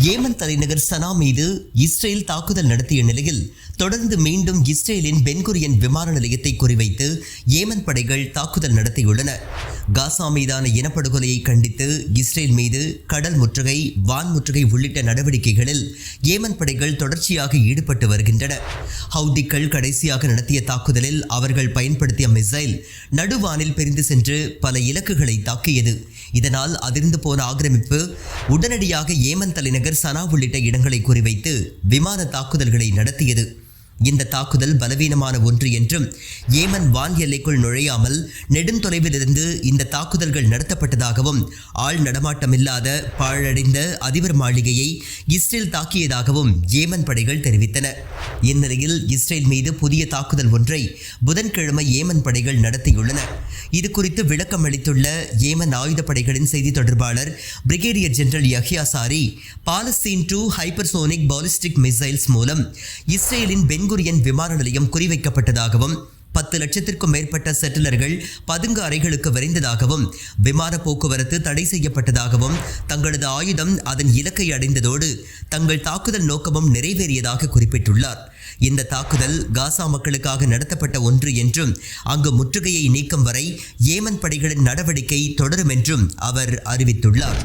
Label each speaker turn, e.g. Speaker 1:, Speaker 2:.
Speaker 1: Yemen தலைநகர் சனா மீது Israel தாக்குதல் நடத்திய நிலையில் தொடர்ந்து மீண்டும் இஸ்ரேலின் பென்குரியன் விமான நிலையத்தை குறிவைத்து ஏமன் படைகள் தாக்குதல் நடத்தியுள்ளன. காசா மீதான இனப்படுகொலையை கண்டித்து இஸ்ரேல் மீது கடல் முற்றுகை, வான் முற்றுகை உள்ளிட்ட நடவடிக்கைகளில் ஏமன் படைகள் தொடர்ச்சியாக ஈடுபட்டு வருகின்றன. ஹவுதிகள் கடைசியாக நடத்திய தாக்குதலில் அவர்கள் பயன்படுத்திய மிசைல் நடுவானில் பிரிந்து சென்று பல இலக்குகளை தாக்கியது. இதனால் அதிர்ந்து போன ஆக்கிரமிப்பு உடனடியாக ஏமன் தலைநகர் சனா உள்ளிட்ட இடங்களை குறிவைத்து விமான தாக்குதல்களை நடத்தியது. இந்த தாக்குதல் பலவீனமான ஒன்று என்றும் ஏமன் வான் எல்லைக்குள் நுழையாமல் நெடுந்தொலைவில் இருந்து இந்த தாக்குதல்கள் நடத்தப்பட்டதாகவும் ஆள் நடமாட்டமில்லாத பாழடைந்த அதிபர் மாளிகையை இஸ்ரேல் தாக்கியதாகவும் ஏமன் படைகள் தெரிவித்தன. இந்நிலையில் இஸ்ரேல் மீது புதிய தாக்குதல் ஒன்றை புதன்கிழமை ஏமன் படைகள் நடத்தியுள்ளன. இது குறித்து விளக்கம் அளித்துள்ள ஏமன் ஆயுதப்படைகளின் செய்தி தொடர்பாளர் brigadier general Yahya sorry, Palestine 2 hypersonic ballistic missiles மூலம் இஸ்ரேலின் பென்குரியன் விமான நிலையம் குறிவைக்கப்பட்டதாகவும் 10 லட்சத்திற்கும் மேற்பட்ட செட்டிலர்கள் பதுங்கு அறைகளுக்கு விரைந்ததாகவும் விமான போக்குவரத்து தடை செய்யப்பட்டதாகவும் தங்களது ஆயுதம் அதன் இலக்கை அடைந்ததோடு தங்கள் தாக்குதல் நோக்கமும் நிறைவேறியதாக குறிப்பிட்டுள்ளார். இந்த தாக்குதல் காசா மக்களுக்காக நடத்தப்பட்ட ஒன்று என்றும் அங்கு முற்றுகையை நீக்கும் வரை ஏமன் படைகளின் நடவடிக்கை தொடரும் என்றும் அவர் அறிவித்துள்ளார்.